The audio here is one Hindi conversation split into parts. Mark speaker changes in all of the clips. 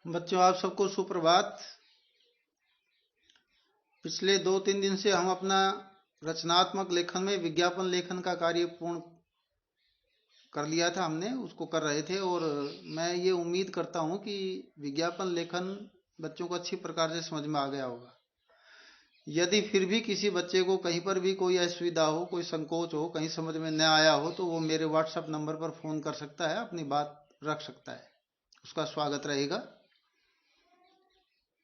Speaker 1: बच्चों, आप सबको सुप्रभात। पिछले 2-3 दिन से हम अपना रचनात्मक लेखन में विज्ञापन लेखन का कार्य पूर्ण कर लिया था। हमने उसको कर रहे थे और मैं ये उम्मीद करता हूँ कि विज्ञापन लेखन बच्चों को अच्छी प्रकार से समझ में आ गया होगा। यदि फिर भी किसी बच्चे को कहीं पर भी कोई असुविधा हो, कोई संकोच हो, कहीं समझ में न आया हो, तो वो मेरे व्हाट्सएप नंबर पर फ़ोन कर सकता है, अपनी बात रख सकता है। उसका स्वागत रहेगा।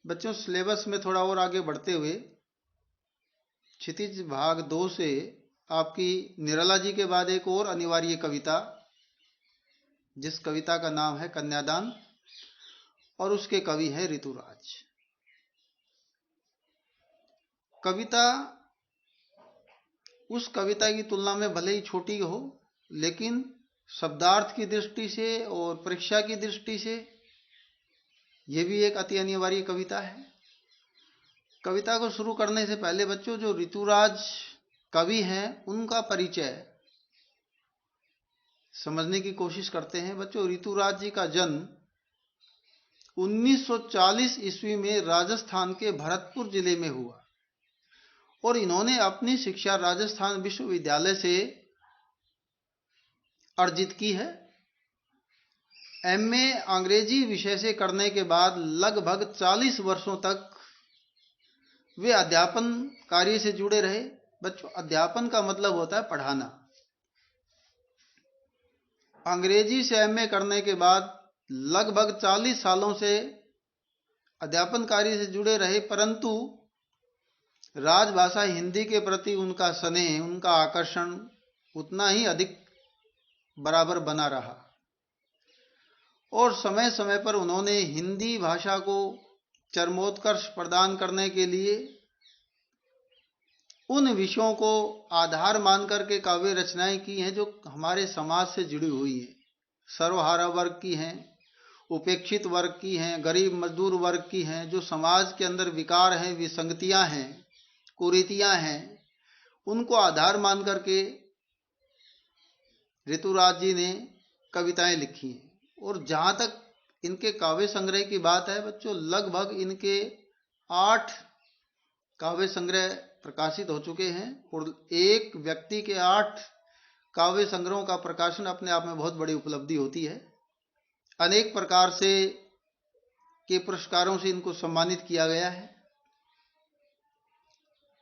Speaker 1: बच्चों, सिलेबस में थोड़ा और आगे बढ़ते हुए क्षितिज भाग 2 से आपकी निराला जी के बाद एक और अनिवार्य कविता, जिस कविता का नाम है कन्यादान, और उसके कवि हैं ऋतुराज। कविता उस कविता की तुलना में भले ही छोटी हो, लेकिन शब्दार्थ की दृष्टि से और परीक्षा की दृष्टि से यह भी एक अति अनिवार्य कविता है। कविता को शुरू करने से पहले बच्चों, जो ऋतुराज कवि हैं उनका परिचय समझने की कोशिश करते हैं। बच्चों, ऋतुराज जी का जन्म 1940 ईस्वी में राजस्थान के भरतपुर जिले में हुआ और इन्होंने अपनी शिक्षा राजस्थान विश्वविद्यालय से अर्जित की है। एमए अंग्रेजी विषय से करने के बाद लगभग 40 वर्षों तक वे अध्यापन कार्य से जुड़े रहे। बच्चों, अध्यापन का मतलब होता है पढ़ाना। अंग्रेजी से एमए करने के बाद लगभग 40 सालों से अध्यापन कार्य से जुड़े रहे, परंतु राजभाषा हिंदी के प्रति उनका स्नेह, उनका आकर्षण उतना ही अधिक बराबर बना रहा और समय समय पर उन्होंने हिंदी भाषा को चरमोत्कर्ष प्रदान करने के लिए उन विषयों को आधार मान करके काव्य रचनाएं की हैं जो हमारे समाज से जुड़ी हुई हैं। सर्वहारा वर्ग की हैं, उपेक्षित वर्ग की हैं, गरीब मजदूर वर्ग की हैं, जो समाज के अंदर विकार हैं, विसंगतियां हैं, कुरीतियां हैं, उनको आधार मान करके ऋतुराज जी ने कविताएं लिखी हैं। और जहाँ तक इनके काव्य संग्रह की बात है बच्चों, लगभग इनके 8 काव्य संग्रह प्रकाशित हो चुके हैं और एक व्यक्ति के 8 काव्य संग्रहों का प्रकाशन अपने आप में बहुत बड़ी उपलब्धि होती है। अनेक प्रकार से के पुरस्कारों से इनको सम्मानित किया गया है।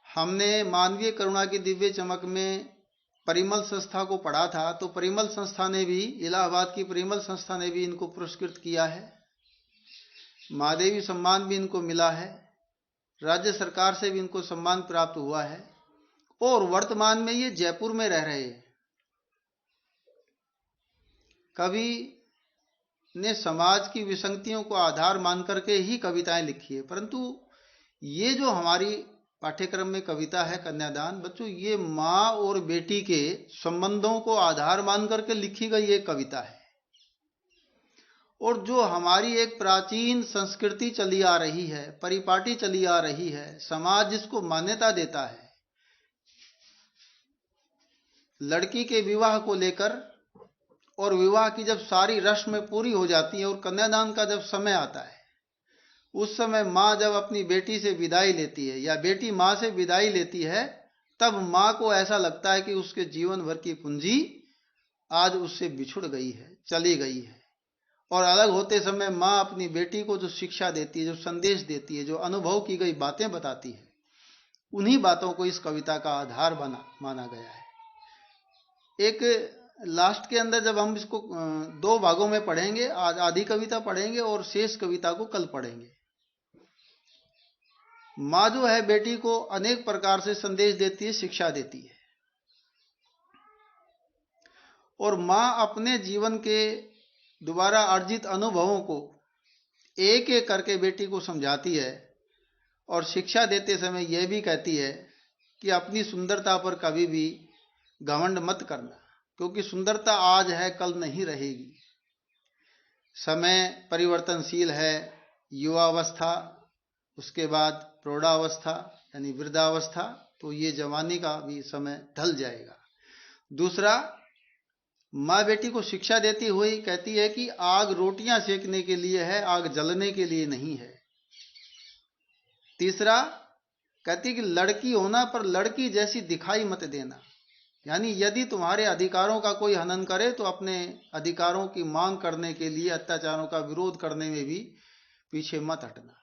Speaker 1: हमने मानवीय करुणा की दिव्य चमक में परिमल संस्था को पढ़ा था, तो परिमल संस्था ने भी, इलाहाबाद की परिमल संस्था ने भी इनको पुरस्कृत किया है। महादेवी सम्मान भी इनको मिला है, राज्य सरकार से भी इनको सम्मान प्राप्त हुआ है और वर्तमान में ये जयपुर में रह रहे हैं। कवि ने समाज की विसंगतियों को आधार मान करके ही कविताएं लिखी है, परंतु ये जो हमारी पाठ्यक्रम में कविता है कन्यादान, बच्चों ये माँ और बेटी के संबंधों को आधार मान करके लिखी गई एक कविता है और जो हमारी एक प्राचीन संस्कृति चली आ रही है, परिपाटी चली आ रही है, समाज जिसको मान्यता देता है, लड़की के विवाह को लेकर, और विवाह की जब सारी रस्म पूरी हो जाती है और कन्यादान का जब समय आता है, उस समय माँ जब अपनी बेटी से विदाई लेती है या बेटी माँ से विदाई लेती है, तब माँ को ऐसा लगता है कि उसके जीवन भर की पूंजी आज उससे बिछुड़ गई है, चली गई है। और अलग होते समय माँ अपनी बेटी को जो शिक्षा देती है, जो संदेश देती है, जो अनुभव की गई बातें बताती है, उन्हीं बातों को इस कविता का आधार माना गया है। एक लास्ट के अंदर जब हम इसको 2 भागों में पढ़ेंगे, आज आधी कविता पढ़ेंगे और शेष कविता को कल पढ़ेंगे। माँ जो है बेटी को अनेक प्रकार से संदेश देती है, शिक्षा देती है और माँ अपने जीवन के द्वारा अर्जित अनुभवों को एक एक करके बेटी को समझाती है और शिक्षा देते समय यह भी कहती है कि अपनी सुंदरता पर कभी भी घमंड मत करना, क्योंकि सुंदरता आज है, कल नहीं रहेगी। समय परिवर्तनशील है, युवावस्था, उसके बाद प्रौढ़ावस्था यानी वृद्धावस्था, तो ये जवानी का भी समय ढल जाएगा। दूसरा, माँ बेटी को शिक्षा देती हुई कहती है कि आग रोटियां सेकने के लिए है, आग जलने के लिए नहीं है। तीसरा, कहती है कि लड़की होना पर लड़की जैसी दिखाई मत देना, यानी यदि तुम्हारे अधिकारों का कोई हनन करे तो अपने अधिकारों की मांग करने के लिए अत्याचारों का विरोध करने में भी पीछे मत हटना।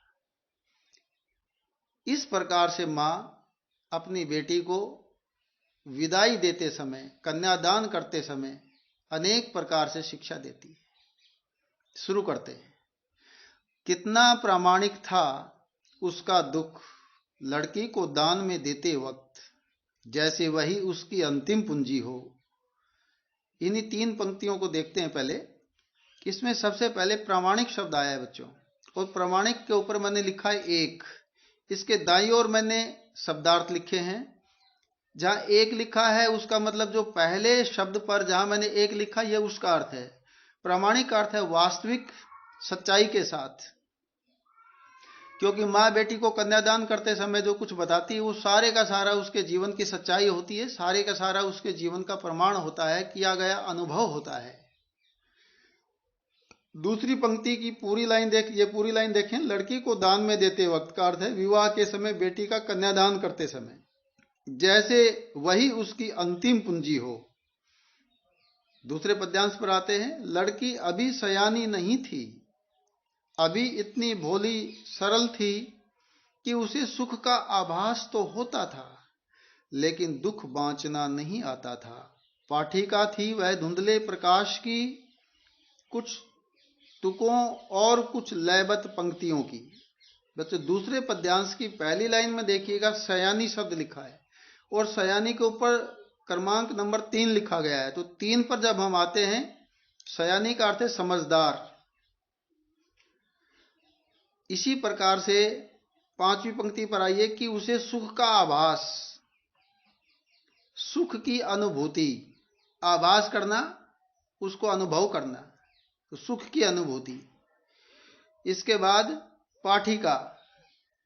Speaker 1: इस प्रकार से माँ अपनी बेटी को विदाई देते समय, कन्यादान करते समय अनेक प्रकार से शिक्षा देती है। शुरू करते हैं। कितना प्रामाणिक था उसका दुख लड़की को दान में देते वक्त, जैसे वही उसकी अंतिम पूंजी हो। इन्हीं 3 पंक्तियों को देखते हैं पहले। इसमें सबसे पहले प्रामाणिक शब्द आया है बच्चों, और प्रामाणिक के ऊपर मैंने लिखा है एक। इसके दाईं ओर मैंने शब्दार्थ लिखे हैं। जहां एक लिखा है उसका मतलब जो पहले शब्द पर जहां मैंने एक लिखा, यह उसका अर्थ है। प्रामाणिक अर्थ है वास्तविक सच्चाई के साथ, क्योंकि माँ बेटी को कन्यादान करते समय जो कुछ बताती है वो सारे का सारा उसके जीवन की सच्चाई होती है, सारे का सारा उसके जीवन का प्रमाण होता है, किया गया अनुभव होता है। दूसरी पंक्ति की पूरी लाइन ये पूरी लाइन देखें। लड़की को दान में देते वक्त का अर्थ है विवाह के समय बेटी का कन्यादान करते समय, जैसे वही उसकी अंतिम पूंजी हो। दूसरे पद्यांश पर आते हैं। लड़की अभी सयानी नहीं थी, अभी इतनी भोली सरल थी कि उसे सुख का आभास तो होता था, लेकिन दुख बांचना नहीं आता था। पाठिका थी वह धुंधले प्रकाश की, कुछ तुकों और कुछ लयबद्ध पंक्तियों की। बच्चों दूसरे पद्यांश की पहली लाइन में देखिएगा सयानी शब्द लिखा है, और सयानी के ऊपर क्रमांक नंबर 3 लिखा गया है। तो 3 पर जब हम आते हैं, सयानी का अर्थ है समझदार। इसी प्रकार से 5वीं पंक्ति पर आइए कि उसे सुख का आभास, सुख की अनुभूति, आभास करना, उसको अनुभव करना, तो सुख की अनुभूति। इसके बाद पाठिका,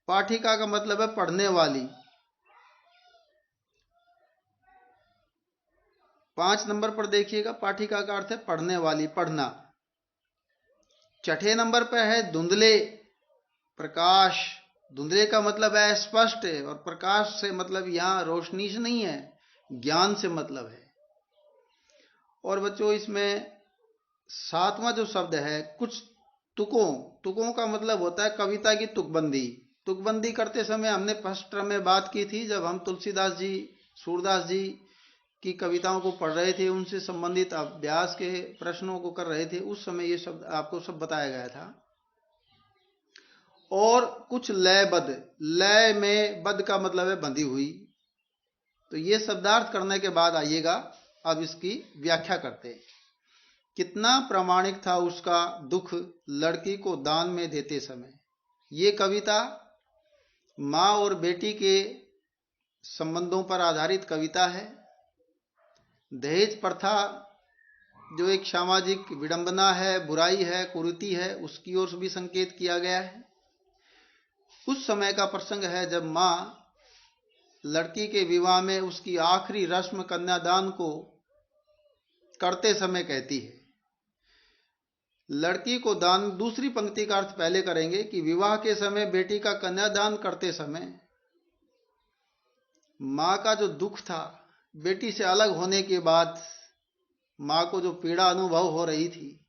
Speaker 1: पाठिका का मतलब है पढ़ने वाली। 5 नंबर पर देखिएगा, पाठिका का अर्थ है पढ़ने वाली, पढ़ना। 6ठे नंबर पर है धुंधले प्रकाश। धुंधले का मतलब है स्पष्ट, और प्रकाश से मतलब यहां रोशनी से नहीं है, ज्ञान से मतलब है। और बच्चों इसमें 7वां जो शब्द है कुछ तुकों, तुकों का मतलब होता है कविता की तुकबंदी। तुकबंदी करते समय हमने फर्स्ट टर्म में बात की थी, जब हम तुलसीदास जी, सूरदास जी की कविताओं को पढ़ रहे थे, उनसे संबंधित अभ्यास के प्रश्नों को कर रहे थे, उस समय ये शब्द आपको सब बताया गया था। और कुछ लयबद्ध, लय में बद्ध का मतलब है बंधी हुई। तो ये शब्दार्थ करने के बाद आइएगा अब इसकी व्याख्या करते हैं। कितना प्रामाणिक था उसका दुख लड़की को दान में देते समय। ये कविता माँ और बेटी के संबंधों पर आधारित कविता है। दहेज प्रथा जो एक सामाजिक विडंबना है, बुराई है, कुरीति है, उसकी ओर भी संकेत किया गया है। उस समय का प्रसंग है जब माँ लड़की के विवाह में उसकी आखिरी रस्म कन्यादान को करते समय कहती है। लड़की को दान, दूसरी पंक्ति का अर्थ पहले करेंगे कि विवाह के समय बेटी का कन्यादान करते समय माँ का जो दुख था, बेटी से अलग होने के बाद माँ को जो पीड़ा अनुभव हो रही थी,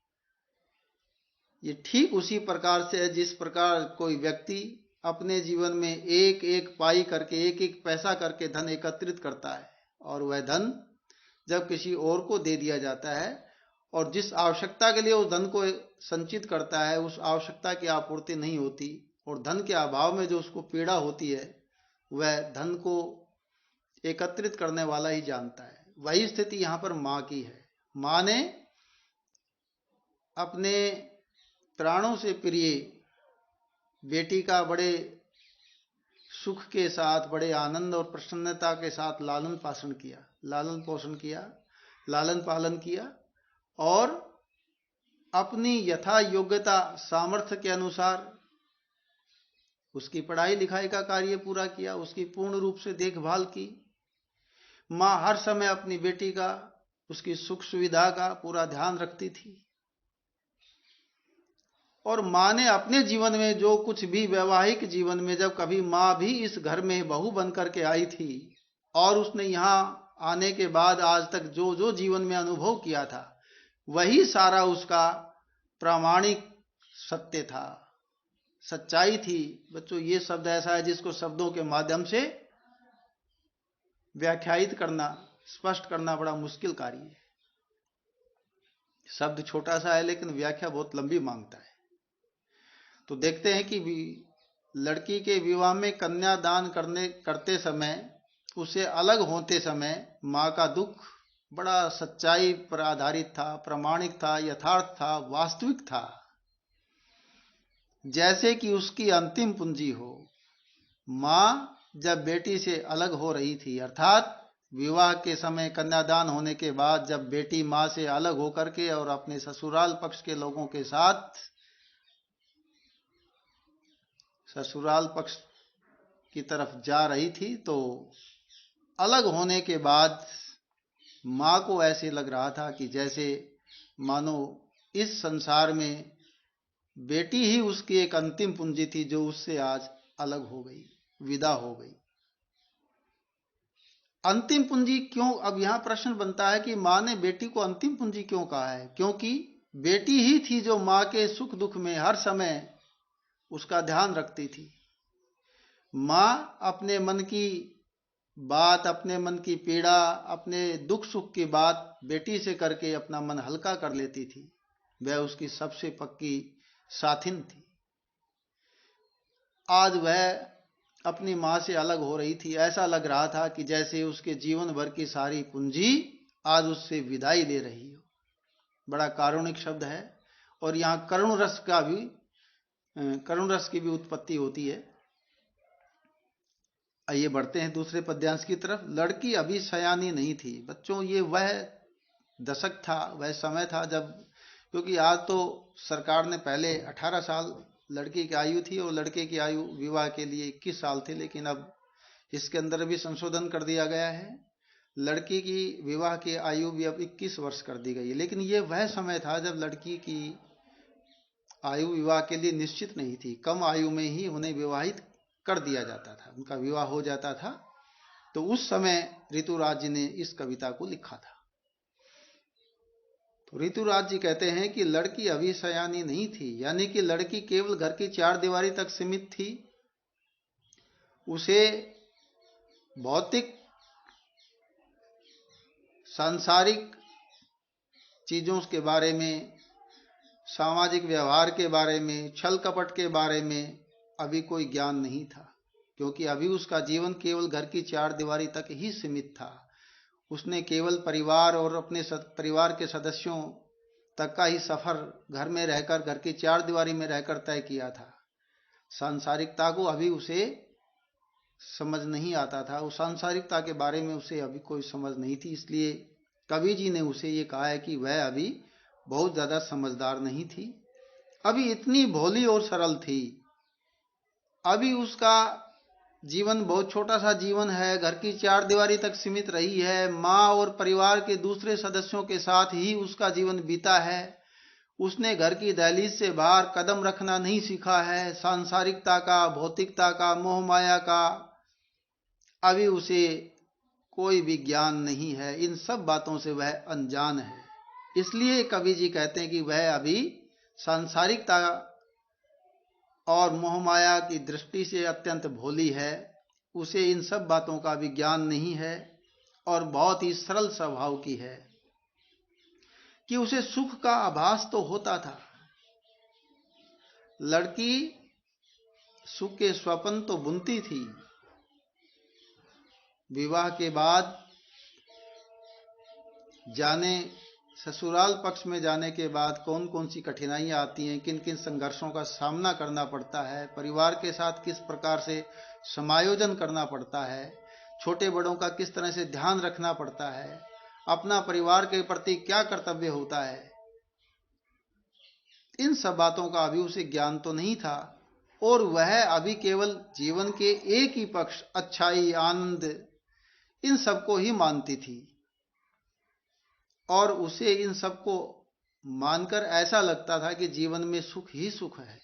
Speaker 1: ये ठीक उसी प्रकार से है जिस प्रकार कोई व्यक्ति अपने जीवन में एक एक पाई करके, एक एक पैसा करके धन एकत्रित करता है, और वह धन जब किसी और को दे दिया जाता है, और जिस आवश्यकता के लिए उस धन को संचित करता है, उस आवश्यकता की आपूर्ति नहीं होती, और धन के अभाव में जो उसको पीड़ा होती है, वह धन को एकत्रित करने वाला ही जानता है। वही स्थिति यहां पर माँ की है। माँ ने अपने प्राणों से प्रिय बेटी का बड़े सुख के साथ, बड़े आनंद और प्रसन्नता के साथ लालन पोषण किया, लालन पोषण किया, लालन पालन किया, और अपनी यथा योग्यता सामर्थ्य के अनुसार उसकी पढ़ाई लिखाई का कार्य पूरा किया, उसकी पूर्ण रूप से देखभाल की। माँ हर समय अपनी बेटी का उसकी सुख सुविधा का पूरा ध्यान रखती थी। और माँ ने अपने जीवन में जो कुछ भी वैवाहिक जीवन में, जब कभी माँ भी इस घर में बहू बन करके आई थी और उसने यहाँ आने के बाद आज तक जो जो जीवन में अनुभव किया था, वही सारा उसका प्रामाणिक सत्य था, सच्चाई थी। बच्चों, ये शब्द ऐसा है जिसको शब्दों के माध्यम से व्याख्यायित करना, स्पष्ट करना बड़ा मुश्किल कार्य है। शब्द छोटा सा है लेकिन व्याख्या बहुत लंबी मांगता है। तो देखते हैं कि लड़की के विवाह में कन्यादान करते समय, उसे अलग होते समय माँ का दुख बड़ा सच्चाई पर आधारित था, प्रामाणिक था, यथार्थ था, वास्तविक था। जैसे कि उसकी अंतिम पूंजी हो। माँ जब बेटी से अलग हो रही थी, अर्थात विवाह के समय कन्यादान होने के बाद जब बेटी माँ से अलग होकर के और अपने ससुराल पक्ष के लोगों के साथ ससुराल पक्ष की तरफ जा रही थी, तो अलग होने के बाद माँ को ऐसे लग रहा था कि जैसे मानो इस संसार में बेटी ही उसकी एक अंतिम पूंजी थी, जो उससे आज अलग हो गई, विदा हो गई। अंतिम पूंजी क्यों? अब यहां प्रश्न बनता है कि माँ ने बेटी को अंतिम पूंजी क्यों कहा है? क्योंकि बेटी ही थी जो माँ के सुख दुख में हर समय उसका ध्यान रखती थी। माँ अपने मन की बात, अपने मन की पीड़ा, अपने दुख सुख की बात बेटी से करके अपना मन हल्का कर लेती थी। वह उसकी सबसे पक्की साथिन थी। आज वह अपनी माँ से अलग हो रही थी। ऐसा लग रहा था कि जैसे उसके जीवन भर की सारी पूंजी आज उससे विदाई ले रही हो। बड़ा कारुणिक शब्द है। और यहाँ करुण रस की भी उत्पत्ति होती है। आइए बढ़ते हैं दूसरे पद्यांश की तरफ। लड़की अभी सयानी नहीं थी। बच्चों, ये वह दशक था, वह समय था जब, क्योंकि आज तो सरकार ने, पहले 18 साल लड़की की आयु थी और लड़के की आयु विवाह के लिए 21 साल थी, लेकिन अब इसके अंदर भी संशोधन कर दिया गया है। लड़की की विवाह की आयु भी अब 21 वर्ष कर दी गई है। लेकिन ये वह समय था जब लड़की की आयु विवाह के लिए निश्चित नहीं थी। कम आयु में ही उन्हें विवाहित कर दिया जाता था, उनका विवाह हो जाता था। तो उस समय ऋतुराज जी ने इस कविता को लिखा था। तो ऋतुराज जी कहते हैं कि लड़की अभी सयानी नहीं थी, यानी कि लड़की केवल घर की चार दीवारी तक सीमित थी। उसे भौतिक सांसारिक चीजों के बारे में, सामाजिक व्यवहार के बारे में, छल कपट के बारे में अभी कोई ज्ञान नहीं था, क्योंकि अभी उसका जीवन केवल घर की चार दीवारी तक ही सीमित था। उसने केवल परिवार और अपने परिवार के सदस्यों तक का ही सफर घर में रहकर, घर की चार दीवारी में रहकर तय किया था। सांसारिकता को अभी उसे समझ नहीं आता था। उस सांसारिकता के बारे में उसे अभी कोई समझ नहीं थी। इसलिए कवि जी ने उसे ये कहा है कि वह अभी बहुत ज्यादा समझदार नहीं थी, अभी इतनी भोली और सरल थी। अभी उसका जीवन बहुत छोटा सा जीवन है, घर की चार दीवारी तक सीमित रही है। माँ और परिवार के दूसरे सदस्यों के साथ ही उसका जीवन बीता है। उसने घर की दहलीज से बाहर कदम रखना नहीं सीखा है। सांसारिकता का, भौतिकता का, मोह माया का अभी उसे कोई भी ज्ञान नहीं है। इन सब बातों से वह अनजान है। इसलिए कवि जी कहते हैं कि वह अभी सांसारिकता और मोह माया की दृष्टि से अत्यंत भोली है। उसे इन सब बातों का भी ज्ञान नहीं है और बहुत ही सरल स्वभाव की है कि उसे सुख का आभास तो होता था। लड़की सुख के स्वप्न तो बुनती थी। विवाह के बाद ससुराल पक्ष में जाने के बाद कौन कौन सी कठिनाइयां आती हैं, किन किन संघर्षों का सामना करना पड़ता है, परिवार के साथ किस प्रकार से समायोजन करना पड़ता है, छोटे बड़ों का किस तरह से ध्यान रखना पड़ता है, अपना परिवार के प्रति क्या कर्तव्य होता है, इन सब बातों का अभी उसे ज्ञान तो नहीं था। और वह अभी केवल जीवन के एक ही पक्ष, अच्छाई, आनंद, इन सबको ही मानती थी। और उसे इन सबको मानकर ऐसा लगता था कि जीवन में सुख ही सुख है।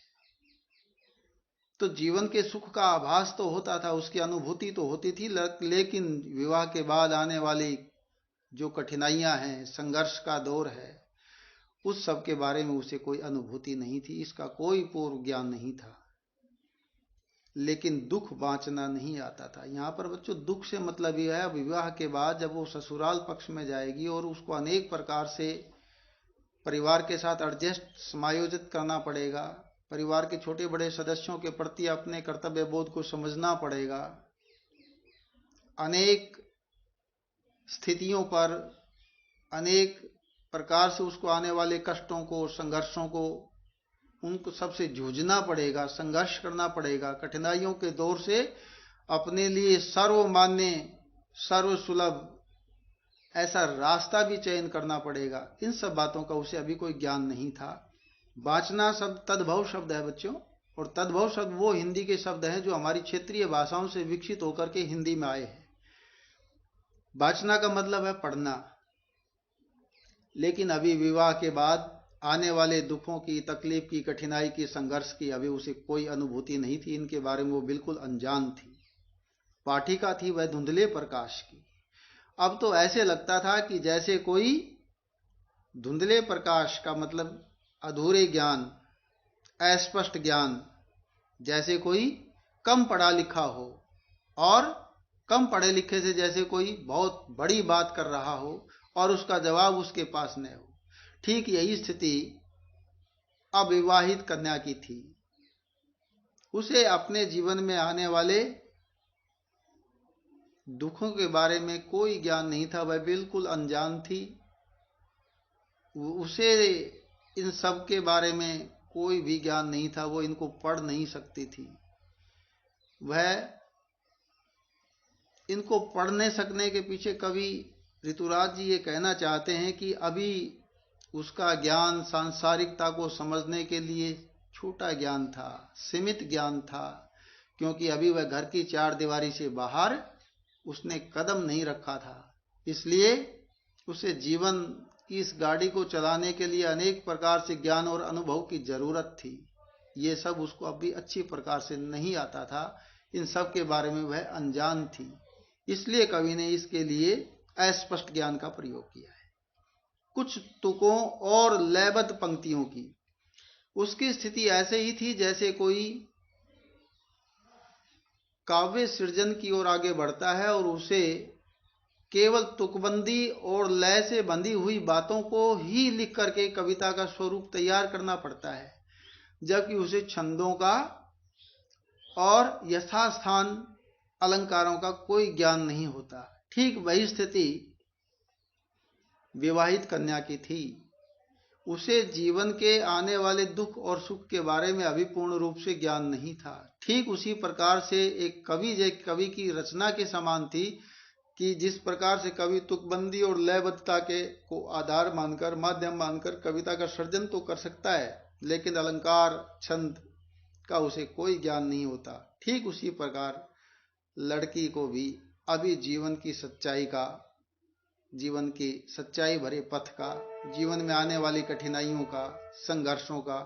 Speaker 1: तो जीवन के सुख का आभास तो होता था, उसकी अनुभूति तो होती थी, लेकिन विवाह के बाद आने वाली जो कठिनाइयां हैं, संघर्ष का दौर है, उस सब के बारे में उसे कोई अनुभूति नहीं थी, इसका कोई पूर्व ज्ञान नहीं था। लेकिन दुख बांचना नहीं आता था। यहाँ पर बच्चों दुख से मतलब यह है, विवाह के बाद जब वो ससुराल पक्ष में जाएगी और उसको अनेक प्रकार से परिवार के साथ एडजस्ट समायोजित करना पड़ेगा, परिवार के छोटे बड़े सदस्यों के प्रति अपने कर्तव्य बोध को समझना पड़ेगा, अनेक स्थितियों पर अनेक प्रकार से उसको आने वाले कष्टों को, संघर्षों को, उनको सबसे जूझना पड़ेगा, संघर्ष करना पड़ेगा, कठिनाइयों के दौर से अपने लिए सर्वमान्य सर्वसुलभ ऐसा रास्ता भी चयन करना पड़ेगा। इन सब बातों का उसे अभी कोई ज्ञान नहीं था। बांचना शब्द तद्भव शब्द है बच्चों, और तद्भव शब्द वो हिंदी के शब्द हैं जो हमारी क्षेत्रीय भाषाओं से विकसित होकर के हिंदी में आए हैं। बांचना का मतलब है पढ़ना। लेकिन अभी विवाह के बाद आने वाले दुखों की, तकलीफ की, कठिनाई की, संघर्ष की अभी उसे कोई अनुभूति नहीं थी। इनके बारे में वो बिल्कुल अनजान थी। पाठिका थी वह धुंधले प्रकाश की। अब तो ऐसे लगता था कि जैसे कोई धुंधले प्रकाश का मतलब अधूरे ज्ञान, अस्पष्ट ज्ञान, जैसे कोई कम पढ़ा लिखा हो और कम पढ़े लिखे से जैसे कोई बहुत बड़ी बात कर रहा हो और उसका जवाब उसके पास न हो। ठीक यही स्थिति अविवाहित कन्या की थी। उसे अपने जीवन में आने वाले दुखों के बारे में कोई ज्ञान नहीं था, वह बिल्कुल अनजान थी। उसे इन सब के बारे में कोई भी ज्ञान नहीं था, वो इनको पढ़ नहीं सकती थी। वह इनको पढ़ने सकने के पीछे कवि ऋतुराज जी ये कहना चाहते हैं कि अभी उसका ज्ञान सांसारिकता को समझने के लिए छोटा ज्ञान था, सीमित ज्ञान था, क्योंकि अभी वह घर की चार दीवारी से बाहर उसने कदम नहीं रखा था। इसलिए उसे जीवन की इस गाड़ी को चलाने के लिए अनेक प्रकार से ज्ञान और अनुभव की जरूरत थी। ये सब उसको अभी अच्छी प्रकार से नहीं आता था। इन सब के बारे में वह अनजान थी। इसलिए कवि ने इसके लिए अस्पष्ट ज्ञान का प्रयोग किया है। कुछ तुकों और लयबद्ध पंक्तियों की। उसकी स्थिति ऐसे ही थी जैसे कोई काव्य सृजन की ओर आगे बढ़ता है और उसे केवल तुकबंदी और लय से बंधी हुई बातों को ही लिख करके कविता का स्वरूप तैयार करना पड़ता है, जबकि उसे छंदों का और यथास्थान अलंकारों का कोई ज्ञान नहीं होता। ठीक वही स्थिति विवाहित कन्या की थी। उसे जीवन के आने वाले दुख और सुख के बारे में अभी पूर्ण रूप से ज्ञान नहीं था। ठीक उसी प्रकार से एक कवि की रचना के समान थी कि जिस प्रकार से कवि तुकबंदी और लयबद्धता के को आधार मानकर, माध्यम मानकर कविता का सृजन तो कर सकता है, लेकिन अलंकार, छंद का उसे कोई ज्ञान नहीं होता। ठीक उसी प्रकार लड़की को भी अभी जीवन की सच्चाई का, जीवन के सच्चाई भरे पथ का, जीवन में आने वाली कठिनाइयों का, संघर्षों का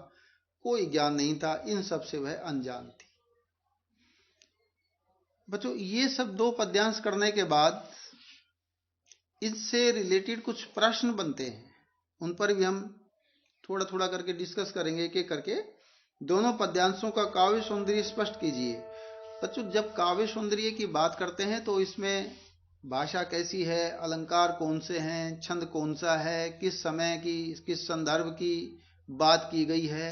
Speaker 1: कोई ज्ञान नहीं था। इन सब से वह अनजान थी। बच्चों, ये सब दो पद्यांश करने के बाद इससे रिलेटेड कुछ प्रश्न बनते हैं, उन पर भी हम थोड़ा थोड़ा करके डिस्कस करेंगे, एक एक करके। दोनों पद्यांशों का काव्य सौंदर्य स्पष्ट कीजिए। बच्चों, जब काव्य सौंदर्य की बात करते हैं तो इसमें भाषा कैसी है, अलंकार कौन से हैं, छंद कौन सा है, किस समय की, किस संदर्भ की बात की गई है,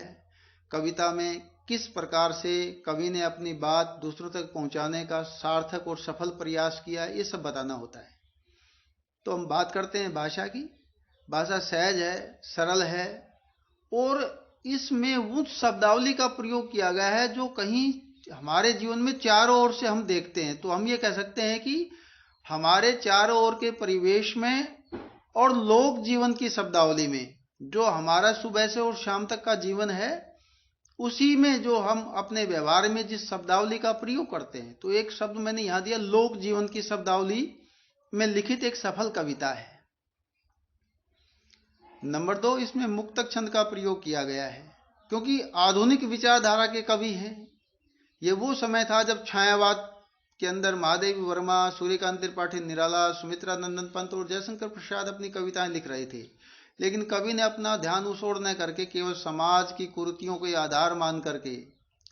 Speaker 1: कविता में किस प्रकार से कवि ने अपनी बात दूसरों तक पहुंचाने का सार्थक और सफल प्रयास किया, ये सब बताना होता है। तो हम बात करते हैं भाषा की। भाषा सहज है, सरल है और इसमें उस शब्दावली का प्रयोग किया गया है जो कहीं हमारे जीवन में चारों ओर से हम देखते हैं। तो हम ये कह सकते हैं कि हमारे चारों ओर के परिवेश में और लोक जीवन की शब्दावली में, जो हमारा सुबह से और शाम तक का जीवन है, उसी में जो हम अपने व्यवहार में जिस शब्दावली का प्रयोग करते हैं। तो एक शब्द मैंने यहां दिया, लोक जीवन की शब्दावली में लिखित एक सफल कविता है। नंबर 2, इसमें मुक्तक छंद का प्रयोग किया गया है क्योंकि आधुनिक विचारधारा के कवि हैं। ये वो समय था जब छायावाद के अंदर महादेवी वर्मा, सूर्यकांत त्रिपाठी निराला, सुमित्रा नंदन पंत और जयशंकर प्रसाद अपनी कविताएं लिख रहे थे। लेकिन कवि ने अपना ध्यान उस ओर न करके केवल समाज की कुरीतियों को आधार मान करके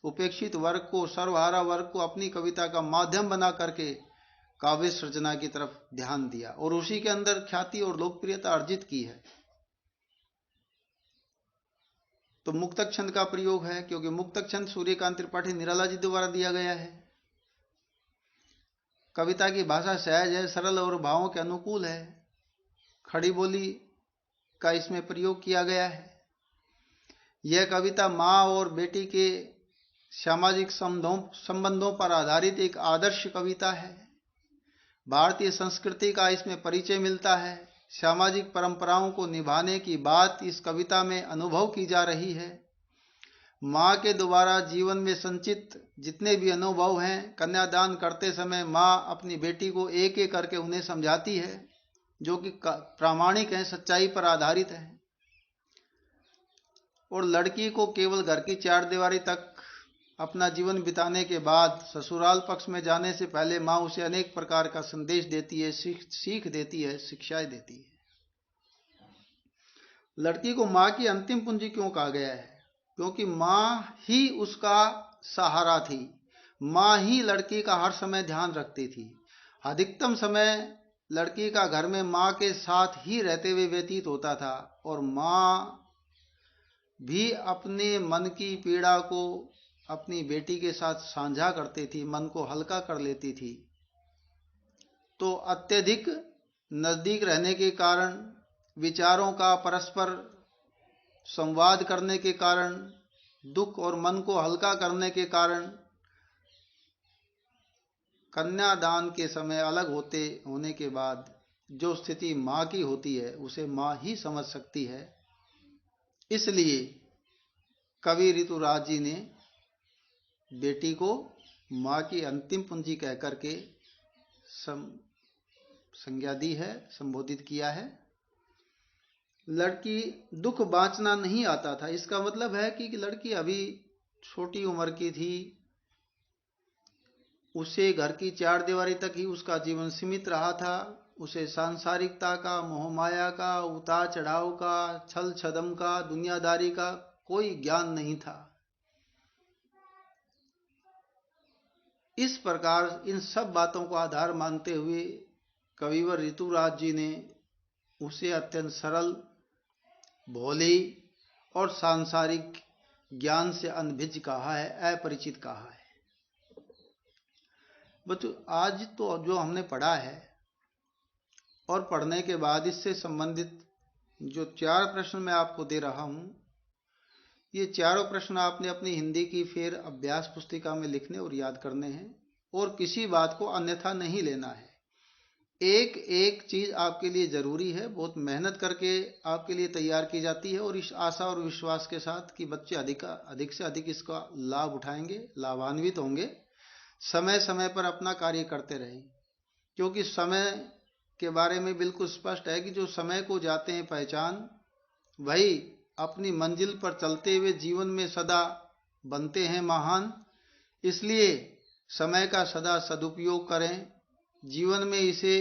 Speaker 1: उपेक्षित वर्ग को, सर्वहारा वर्ग को अपनी कविता का माध्यम बना करके काव्य सृजना की तरफ ध्यान दिया और उसी के अंदर ख्याति और लोकप्रियता अर्जित की है। तो मुक्तक छंद का प्रयोग है क्योंकि मुक्तक छंद सूर्यकांत त्रिपाठी निराला जी द्वारा दिया गया है। कविता की भाषा सहज है, सरल और भावों के अनुकूल है। खड़ी बोली का इसमें प्रयोग किया गया है। यह कविता माँ और बेटी के सामाजिक संबंधों पर आधारित एक आदर्श कविता है। भारतीय संस्कृति का इसमें परिचय मिलता है। सामाजिक परंपराओं को निभाने की बात इस कविता में अनुभव की जा रही है। माँ के द्वारा जीवन में संचित जितने भी अनुभव हैं, कन्यादान करते समय माँ अपनी बेटी को एक एक करके उन्हें समझाती है, जो कि प्रामाणिक है, सच्चाई पर आधारित है। और लड़की को केवल घर की चार दीवारी तक अपना जीवन बिताने के बाद ससुराल पक्ष में जाने से पहले माँ उसे अनेक प्रकार का संदेश देती है, सीख देती है, शिक्षाएं देती है। लड़की को माँ की अंतिम पूंजी क्यों कहा गया है? क्योंकि माँ ही उसका सहारा थी। माँ ही लड़की का हर समय ध्यान रखती थी। अधिकतम समय लड़की का घर में माँ के साथ ही रहते हुए व्यतीत होता था और माँ भी अपने मन की पीड़ा को अपनी बेटी के साथ साझा करती थी, मन को हल्का कर लेती थी। तो अत्यधिक नजदीक रहने के कारण, विचारों का परस्पर संवाद करने के कारण, दुख और मन को हल्का करने के कारण कन्यादान के समय अलग होने के बाद जो स्थिति माँ की होती है उसे माँ ही समझ सकती है। इसलिए कवि ऋतुराज जी ने बेटी को माँ की अंतिम पूंजी कहकर के संज्ञा दी है, संबोधित किया है। लड़की दुख बांचना नहीं आता था, इसका मतलब है कि लड़की अभी छोटी उम्र की थी, उसे घर की चार दीवारी तक ही उसका जीवन सीमित रहा था। उसे सांसारिकता का, मोहमाया का, उतार चढ़ाव का, छल छदम का, दुनियादारी का कोई ज्ञान नहीं था। इस प्रकार इन सब बातों को आधार मानते हुए कविवर ऋतुराज जी ने उसे अत्यंत सरल, भोली और सांसारिक ज्ञान से अनभिज्ञ कहा है, अपरिचित कहा है। बच्चों, आज तो जो हमने पढ़ा है और पढ़ने के बाद इससे संबंधित जो 4 प्रश्न मैं आपको दे रहा हूं, ये चारों प्रश्न आपने अपनी हिंदी की फिर अभ्यास पुस्तिका में लिखने और याद करने हैं और किसी बात को अन्यथा नहीं लेना है। एक एक चीज आपके लिए जरूरी है, बहुत मेहनत करके आपके लिए तैयार की जाती है और इस आशा और विश्वास के साथ कि बच्चे अधिक से अधिक इसका लाभ उठाएंगे, लाभान्वित होंगे। समय समय पर अपना कार्य करते रहें, क्योंकि समय के बारे में बिल्कुल स्पष्ट है कि जो समय को जाते हैं पहचान, वही अपनी मंजिल पर चलते हुए जीवन में सदा बनते हैं महान। इसलिए समय का सदा सदुपयोग करें, जीवन में इसे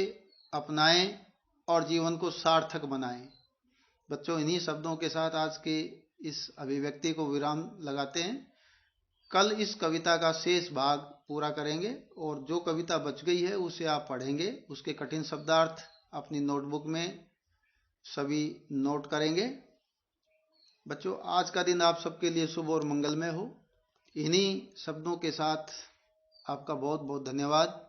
Speaker 1: अपनाएं और जीवन को सार्थक बनाएं। बच्चों, इन्हीं शब्दों के साथ आज के इस अभिव्यक्ति को विराम लगाते हैं। कल इस कविता का शेष भाग पूरा करेंगे और जो कविता बच गई है उसे आप पढ़ेंगे। उसके कठिन शब्दार्थ अपनी नोटबुक में सभी नोट करेंगे। बच्चों, आज का दिन आप सबके लिए शुभ और मंगलमय हो। इन्हीं शब्दों के साथ आपका बहुत बहुत धन्यवाद।